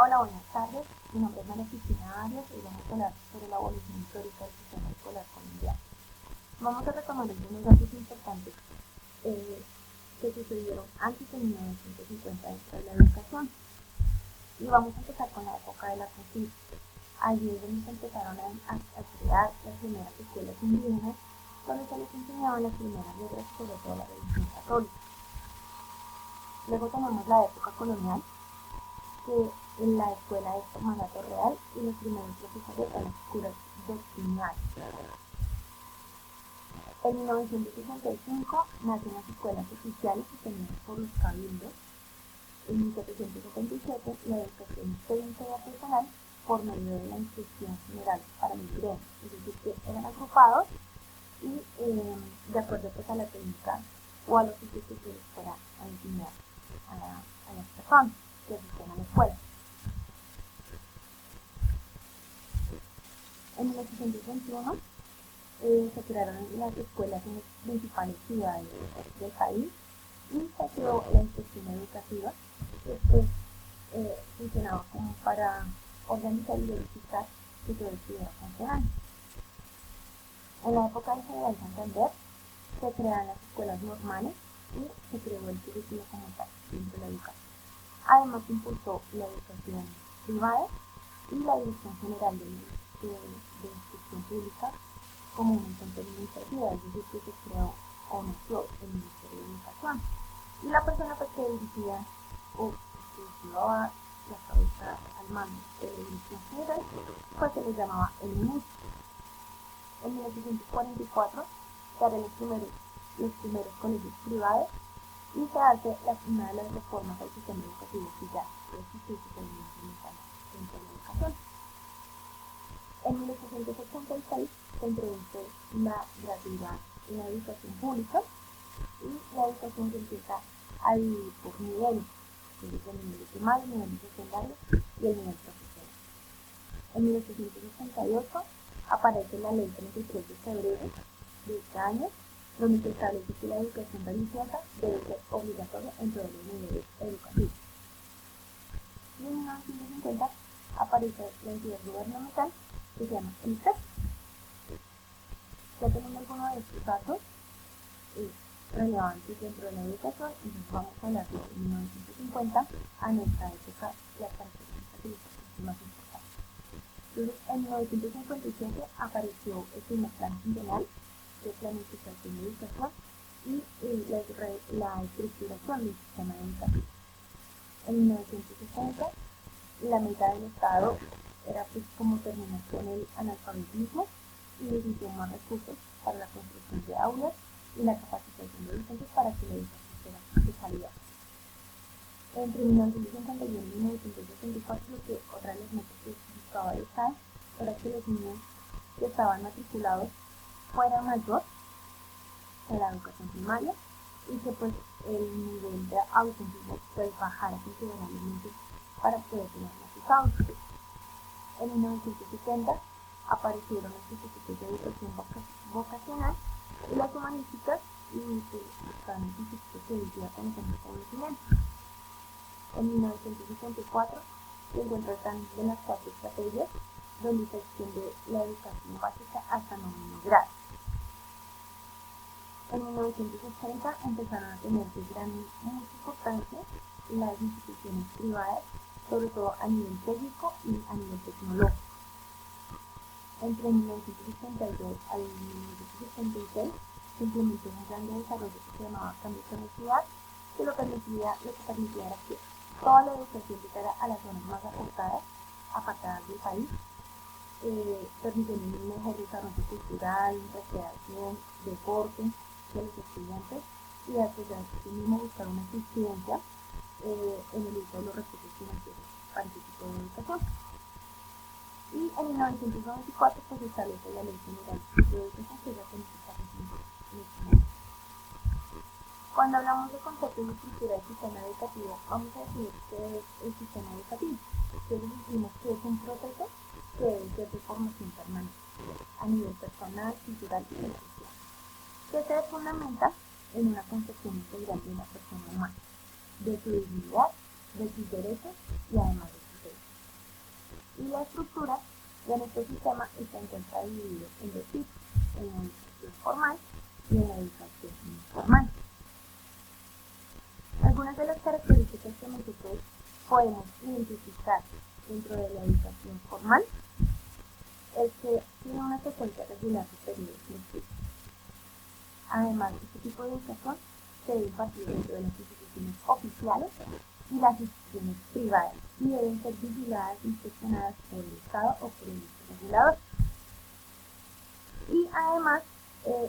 Hola, buenas tardes. Mi nombre es María Cristina Arias y vamos a hablar sobre la evolución histórica del sistema escolar colombiano. Vamos a retomar algunos datos importantes que sucedieron antes de 1950 dentro de la educación. Y vamos a empezar con la época de la conquista. Allí es donde se empezaron a crear las primeras escuelas indígenas, donde se les enseñaban las primeras letras sobre toda la religión católica. Luego tenemos la época colonial, que en la escuela es mandato real y los primeros profesores eran las curas doctrinales. En 1965 nacen las escuelas oficiales sostenidas por los cabildos. En 1777 la educación técnica y artesanal por medio de la instrucción general para los gremios, es decir, que eran agrupados y de acuerdo pues, a la técnica o a los sitios que se les fuera a enseñar a las personas que asisten a la escuela. En 1921 se crearon las escuelas en las principales ciudades del país y se creó la inspección educativa, que pues, funcionaba como para organizar y verificar que todo estuviera funcionando. En la época del general Santander se crearon las escuelas normales y se creó el currículo como tal dentro de la educación. Además se impulsó la educación privada y la Dirección General de Instrucción Pública como una iniciativa, es decir, que se creó o nació el Ministerio de Educación. Y la persona pues, que dirigía o que llevaba la cabeza al mando de la Dirección General, pues se le llamaba el ministro. En 1944 se harán los primeros colegios privados y se hace una de las reformas al sistema educativo que ya existe dentro de la educación. En 1886 se introduce la gratuidad en la educación pública y la educación se empieza a dividir por niveles, que es el nivel primario, el nivel secundario y el nivel profesional. En 1888 aparece la ley 33 de febrero de este año, donde se establece que la educación religiosa debe ser obligatoria en todos los niveles educativos. Y en 1950 aparece la entidad gubernamental que se llama el ICEP. Ya teniendo algunos de estos datos relevantes dentro de la educación, entonces vamos a hablar de 1950 a nuestra época, las características de educación más importantes. Entonces, en 1957 apareció el primer plan quinquenal de planificación de educación y la estructuración del sistema educativo. En 1960 la meta del Estado era pues como terminar con el analfabetismo y decidió más recursos para la construcción de aulas y la capacitación de docentes para que la educación sea de calidad. Entre 1951 y 1964 lo que otra de las metas que buscaba el Estado era que los niños que estaban matriculados fueran mayor en la educación primaria y que pues el nivel de ausentismo pues bajara considerablemente para poder tener resultados. En 1970 aparecieron los institutos de educación vocacional y las humanísticas y buscaban los institutos que hoy día conocemos como conocimiento. En 1964 se encuentra el plan de las 4 estrategias, donde se extiende la educación básica hasta noveno grado. En 1980 empezaron a tener mucha importancia las instituciones privadas, sobre todo a nivel técnico y a nivel tecnológico. Entre 1962 al 1976 se implementó un plan de desarrollo que se llamaba Cambio de Velocidad, que lo que permitía era que toda la educación llegara a las zonas más apartadas del país, permitiendo un mejor desarrollo cultural, recreación, deporte de los estudiantes y así mismo buscar una eficiencia en el uso de los recursos financieros para este tipo de educación. Y en 1994 pues, se establece la Ley General de Educación, que es la que nos está recibiendo en este momento. Cuando hablamos de conceptos de estructura del sistema educativo, vamos a decir que es el sistema educativo. Entonces decimos que es un proceso que debe ser de formación permanente a nivel personal, cultural y social, que se fundamenta en una concepción integral de la persona humana, de su dignidad, de sus derechos y además de sus derechos. Y la estructura de nuestro sistema se encuentra dividido en dos tipos, en la educación formal y en la educación informal. Algunas de las características que nosotros podemos identificar dentro de la educación formal es que tiene una secuencia regular de periodos lectivos. Además, este tipo de educación se debe impartir dentro de las instituciones oficiales y las instituciones privadas y deben ser vigiladas e inspeccionadas por el Estado o por el regulador. Y además,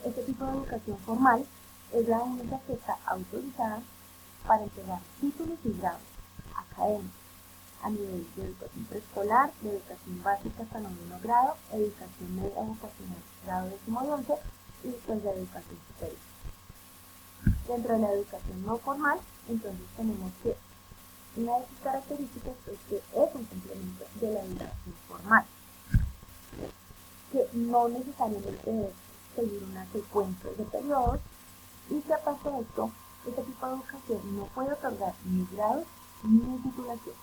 este tipo de educación formal es la única que está autorizada para entregar títulos y grados académicos a nivel de educación preescolar, de educación básica hasta noveno grado, educación media vocacional grado 10 y 11 y después de educación superior. Dentro de la educación no formal, entonces tenemos que una de sus características es que es un complemento de la educación formal, que no necesariamente debe seguir una secuencia de periodos y que aparte de esto, este tipo de educación no puede otorgar ni grados ni titulación.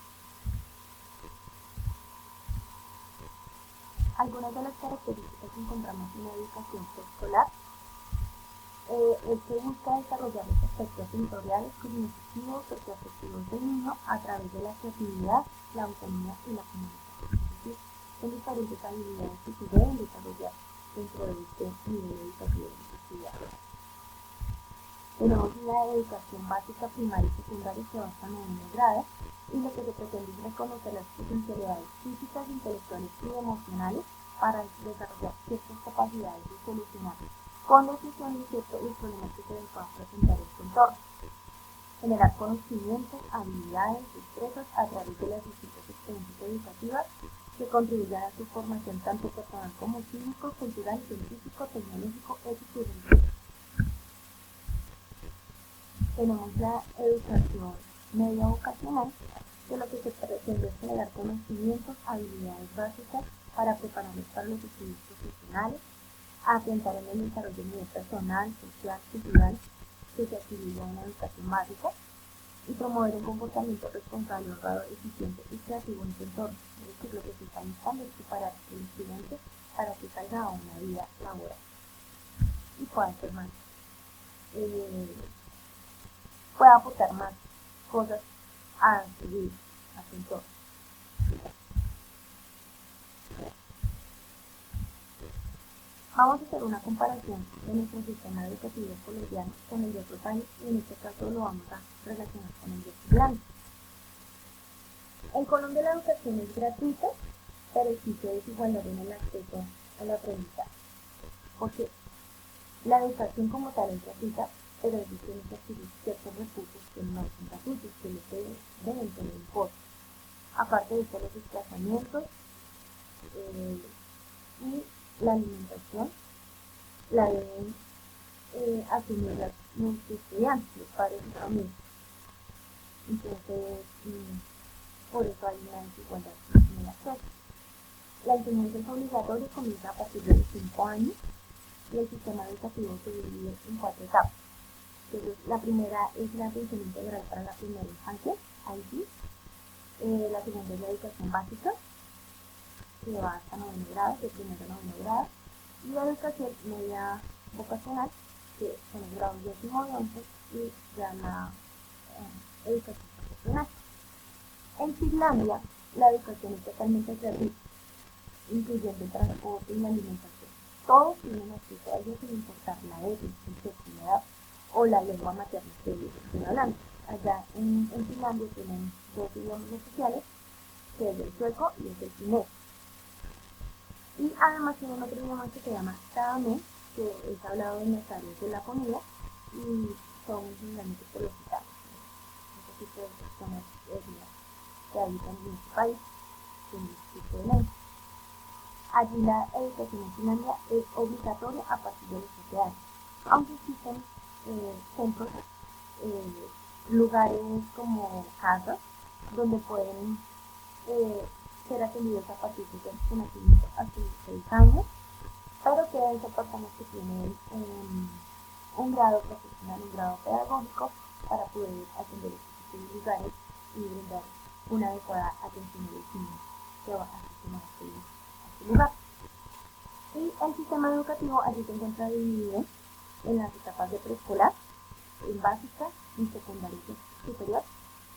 Algunas de las características que encontramos en la educación preescolar es que busca desarrollar los aspectos sensoriales, cognitivos, socioafectivos del niño a través de la creatividad, la autonomía y la comunicación. Es decir, son diferentes habilidades que se deben desarrollar dentro de este nivel educativo de los estudiantes. Tenemos una educación básica, primaria y secundaria que va hasta noveno grado y lo que se pretende es reconocer las potencialidades físicas, intelectuales y emocionales para desarrollar ciertas capacidades de solucionar con decisión y ciertos los problemas que se les puedan presentar en su entorno. Generar conocimientos, habilidades, destrezas a través de las distintas experiencias educativas que contribuyan a su formación tanto personal como cívico, cultural, científico, tecnológico, ético y religioso. Tenemos la educación media vocacional, que lo que se pretende es generar conocimientos, habilidades básicas para prepararlos para los estudios profesionales, atentar en el desarrollo a nivel personal, social, cultural, que se adquirió en la educación básica, y promover un comportamiento responsable, honrado, eficiente y creativo en su entorno. Es decir, lo que se está buscando es preparar al estudiante para que salga a una vida laboral y pueda ser más, pueda aportar más cosas a su vida, a su entorno. Vamos a hacer una comparación de nuestro sistema educativo colombiano con el de otros países y en este caso lo vamos a relacionar con el de Finlandia. En Colombia la educación es gratuita, pero existe desigualdad en el acceso al aprendizaje, porque la educación como tal es gratuita, pero ellos tienen que adquirir ciertos recursos que no son gratuitos, que les deben tener un costo. Aparte de esto, los desplazamientos y la alimentación la deben asumir los estudiantes, los padres y familias. Entonces, por eso hay una desigualdad en el acceso. La enseñanza es obligatoria, comienza a partir de los 5 años y el sistema educativo se divide en 4 etapas. Entonces, la primera es la atención integral para la primera infancia, ahí sí. La segunda es la educación básica, que va hasta noveno grado, de primero a noveno grado, y la educación media vocacional, que son los grados 10 y 11, y ya la educación profesional. En Finlandia, la educación es totalmente gratuita, incluyendo el transporte y la alimentación. Todos tienen acceso a ello sin importar la etnia, el sexo, la edad o la lengua materna que estén hablando. Allá en Finlandia tienen 2 idiomas oficiales, que es el sueco y es el finés. Y además tienen otro idioma que se llama saame, que es hablado en las áreas de la comida y son generalmente por los gitanos, ese tipo de personas que habitan en este país, en este tipo de lengua. Allí la educación en Finlandia es obligatoria a partir de los 7 años, aunque existen centros, lugares como casas, donde pueden ser atendidos a partir de su nacimiento hasta los 6 años, pero que hay personas que tienen un grado profesional, un grado pedagógico, para poder atender estos lugares y brindar una adecuada atención a los niños que va a gestionar este lugar. Y el sistema educativo allí se encuentra dividido en las etapas de preescolar, en básica, en secundaria superior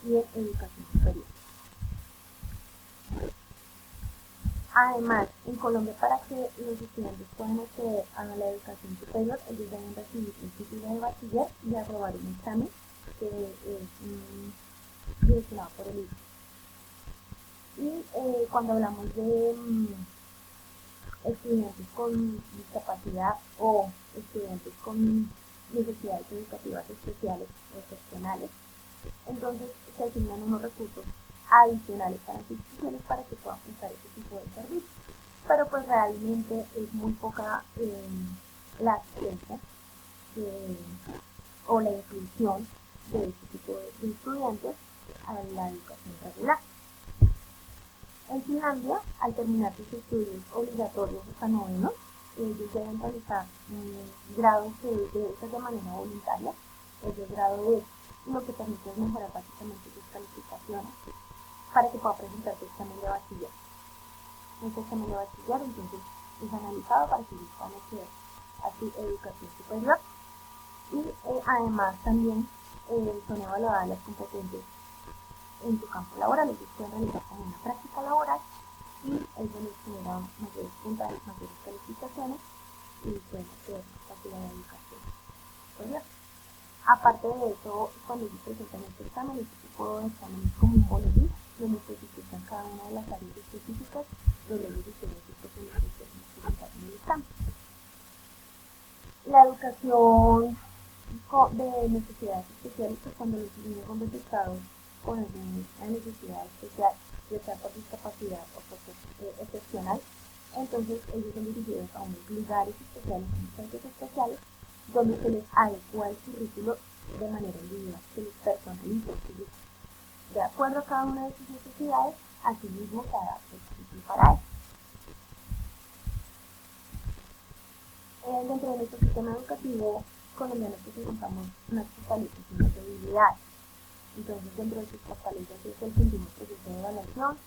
y en educación superior. Además, en Colombia, para que los estudiantes puedan acceder a la educación superior, ellos deben recibir el título de bachiller y aprobar un examen que es direccionado por el ICE. Y cuando hablamos de estudiantes con discapacidad o estudiantes con necesidades educativas especiales o excepcionales, entonces se asignan unos recursos adicionales para las instituciones para que puedan prestar ese tipo de servicios. Pero pues realmente es muy poca la asistencia o la inclusión de este tipo de estudiantes a la educación regular. En Finlandia, al terminar sus estudios obligatorios hasta noveno, ellos deben realizar grados de becas de manera voluntaria, es el grado B, lo que permite mejorar básicamente sus calificaciones para que pueda presentar su examen de bachiller. Este examen de bachiller entonces es analizado para que ellos puedan acceder a su educación superior y además también son evaluadas las competencias en su campo laboral. Ellos pueden realizar también una práctica laboral y es donde generan mayores puntajes, mayores calificaciones y pueden acceder a la educación superior. Aparte de eso, cuando ellos presentan este examen, este tipo de exámenes como un boletín, donde especifican cada una de las áreas específicas donde ellos tienen sus especializaciones en el examen. La educación de necesidades especiales, pues cuando los niños son detectados con alguna necesidad especial, ya sea por discapacidad o por excepcional, entonces ellos son dirigidos a unos lugares especiales, unos centros especiales, donde se les adecua el currículo de manera individual, se les personaliza el currículo. De acuerdo a cada una de sus necesidades, así mismo se adapta el currículo para eso. Dentro de nuestro sistema educativo colombiano pues encontramos unas fortalezas y unas debilidades. Entonces, dentro de sus fortalezas es el continuo proceso de evaluación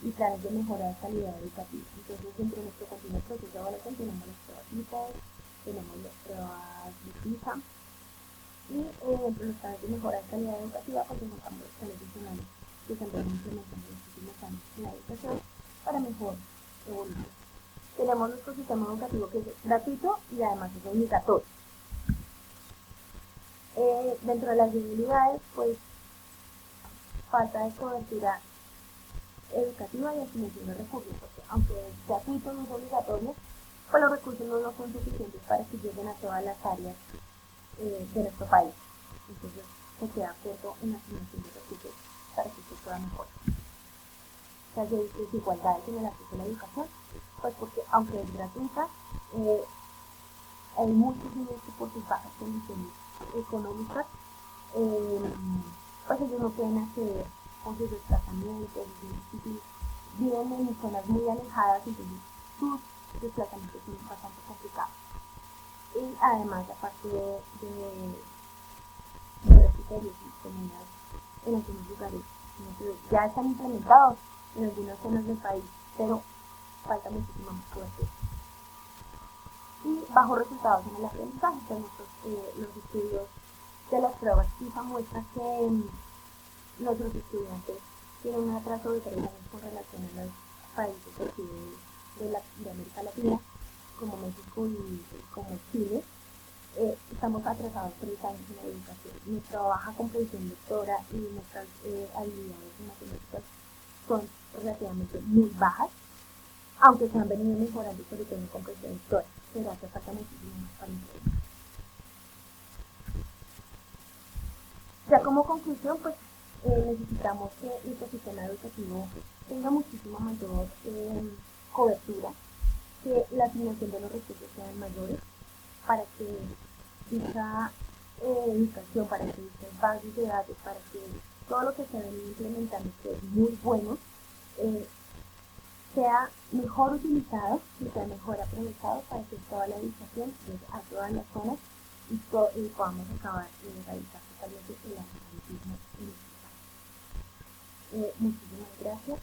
y planes de mejora de calidad educativa. Entonces, dentro de nuestro continuo proceso de evaluación tenemos las pruebas IPES, tenemos las pruebas de PISA y dentro de los planes de mejora de calidad educativa pues encontramos los planes adicionales que se han venido implementando en los últimos años en la educación para mejor evolución. Tenemos nuestro sistema educativo que es gratuito y además es obligatorio. Dentro de las debilidades, pues falta de cobertura educativa y asignación de recursos, porque aunque es gratuito, no es obligatorio, pues los recursos no son suficientes para que lleguen a todas las áreas de nuestro país. Entonces se queda corto en la asignación de recursos para que se pueda mejorar. O sea, hay desigualdades en el acceso a la educación, pues porque aunque es gratuita, hay muchos niños que por sus bajas condiciones económicas, pues ellos no pueden acceder con sus desplazamientos, viven en zonas muy alejadas, entonces sus desplazamientos son bastante complicados. Y además, aparte de criterios y comunidades en algunos lugares, ya están implementados en algunas zonas del país, pero falta muchísima más cobertura. Y bajos resultados en el aprendizaje, los estudios de las pruebas PISA muestran que nuestros estudiantes tienen un atraso de 3 años con relación a los países de América Latina, como México y como Chile. Estamos atrasados 3 años en la educación. Nuestra baja comprensión lectora y nuestras habilidades en matemáticas son relativamente muy bajas, aunque se han venido mejorando sobre todo en comprensión lectora, pero hace falta muchísimo más para mejorar. Ya como conclusión, pues necesitamos que nuestro sistema educativo tenga muchísima mayor cobertura, que la asignación de los recursos sean mayores, para que dicha educación, para que dichas bases de datos, para que todo lo que se venido implementando, que es muy bueno, sea mejor utilizado y sea mejor aprovechado para que toda la educación llegue a todas las zonas y podamos acabar de erradicar totalmente el analfabetismo en este país. Muchísimas gracias.